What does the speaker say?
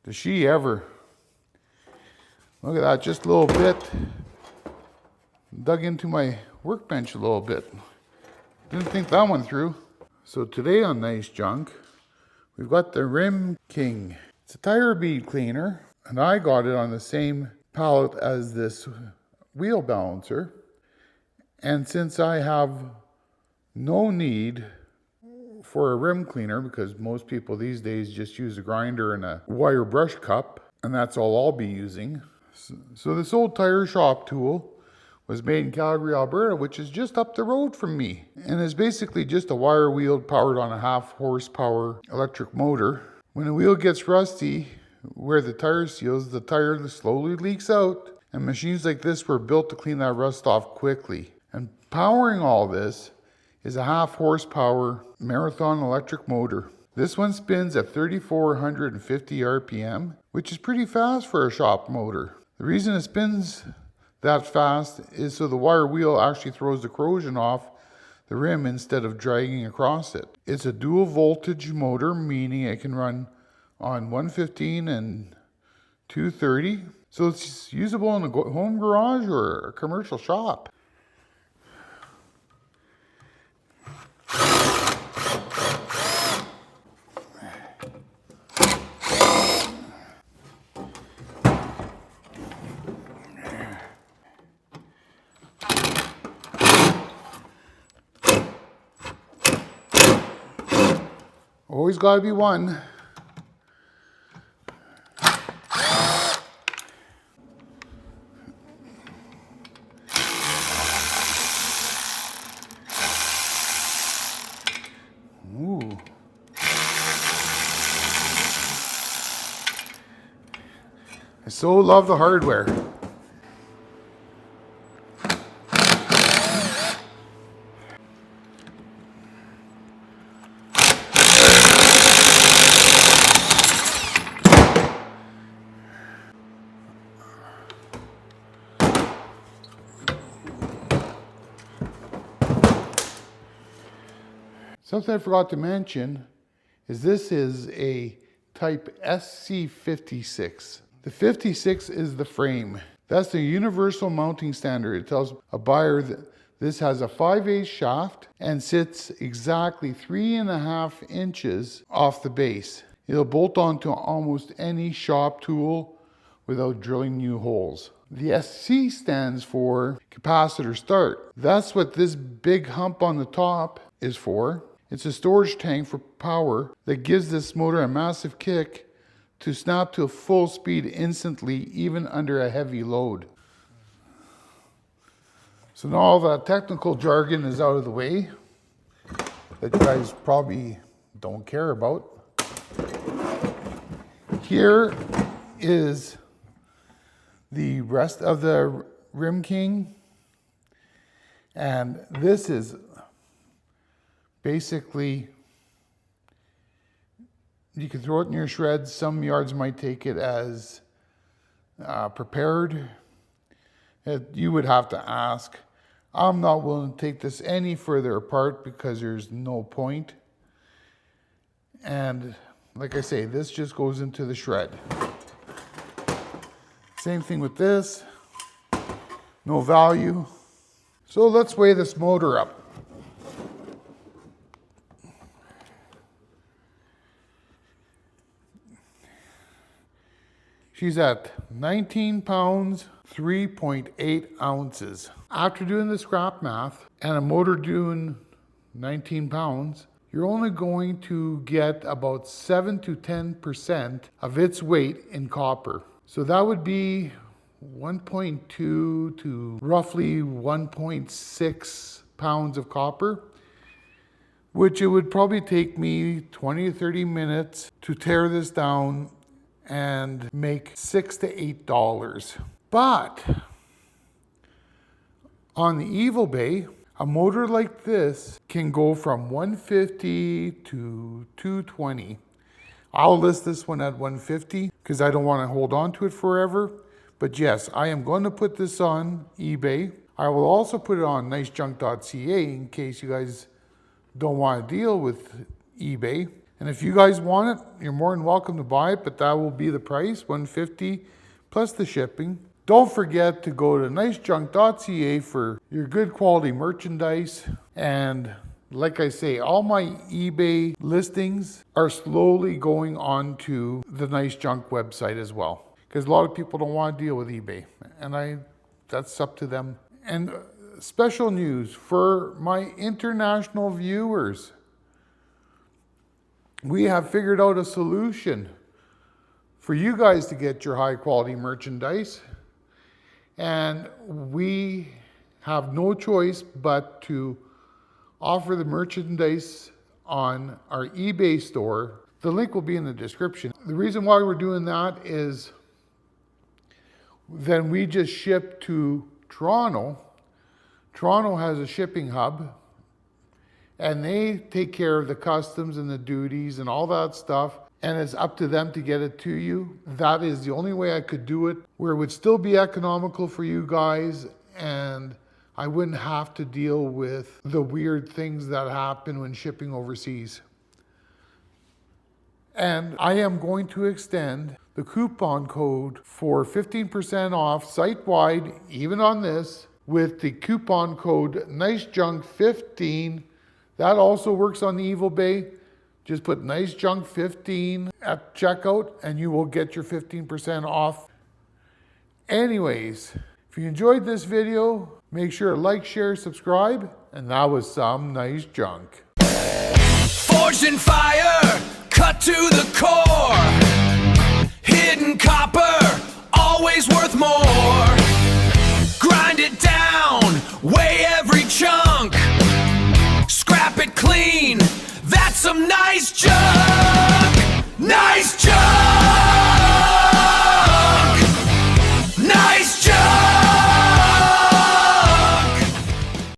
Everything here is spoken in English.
Does she ever. Look at that, just a little bit. Dug into my workbench a little bit. Didn't think that one through. So today on Nice Junk, we've got the Rim King. It's a tire bead cleaner, and I got it on the same pallet as this wheel balancer. And since I have no need for a rim cleaner, because most people these days just use a grinder and a wire brush cup, and that's all I'll be using. So this old tire shop tool was made in Calgary, Alberta, which is just up the road from me, and is basically just a wire wheel powered on a 1/2 horsepower electric motor. When a wheel gets rusty where the tire seals, the tire slowly leaks out, and machines like this were built to clean that rust off quickly. And powering all this is a 1/2 horsepower marathon electric motor. This one spins at 3,450 RPM, which is pretty fast for a shop motor. The reason it spins that fast is so the wire wheel actually throws the corrosion off the rim instead of dragging across it. It's a dual voltage motor, meaning it can run on 115 and 230. So it's usable in a home garage or a commercial shop. Always gotta be one. Ooh. I so love the hardware. Something I forgot to mention is this is a type SC56. The 56 is the frame. That's the universal mounting standard. It tells a buyer that this has a 5/8 shaft and sits exactly 3.5 inches off the base. It'll bolt onto almost any shop tool without drilling new holes. The SC stands for capacitor start. That's what this big hump on the top is for. It's a storage tank for power that gives this motor a massive kick to snap to full speed instantly, even under a heavy load. So now all that technical jargon is out of the way that you guys probably don't care about. Here is the rest of the Rim King, and this is basically, you can throw it in your shreds. Some yards might take it as prepared. You would have to ask. I'm not willing to take this any further apart because there's no point. And like I say, this just goes into the shred. Same thing with this. No value. So let's weigh this motor up. She's at 19 pounds, 3.8 ounces. After doing the scrap math and a motor doing 19 pounds, you're only going to get about 7 to 10% of its weight in copper. So that would be 1.2 to roughly 1.6 pounds of copper, which it would probably take me 20 to 30 minutes to tear this down and make $6 to $8. But on the eBay, a motor like this can go from 150 to 220. I'll list this one at 150 because I don't want to hold on to it forever. But yes, I am going to put this on eBay. I will also put it on NiceJunk.ca in case you guys don't want to deal with eBay. And if you guys want it, you're more than welcome to buy it, but that will be the price, $150 plus the shipping. Don't forget to go to NiceJunk.ca for your good quality merchandise. And like I say, all my eBay listings are slowly going on to the NiceJunk website as well. Because a lot of people don't want to deal with eBay. And that's up to them. And special news for my international viewers. We have figured out a solution for you guys to get your high quality merchandise. And we have no choice but to offer the merchandise on our eBay store. The link will be in the description. The reason why we're doing that is then we just ship to Toronto. Toronto has a shipping hub and they take care of the customs and the duties and all that stuff. And it's up to them to get it to you. That is the only way I could do it, where it would still be economical for you guys and I wouldn't have to deal with the weird things that happen when shipping overseas. And I am going to extend the coupon code for 15% off site-wide, even on this, with the coupon code NiceJunk15. That also works on the Evil Bay. Just put NiceJunk15 at checkout and you will get your 15% off. Anyways, if you enjoyed this video, make sure to like, share, subscribe, and that was some nice junk. Forged in fire, cut to the core. Hidden copper, always worth more. Grind it down, weigh every chunk. Scrap it clean, that's some nice junk.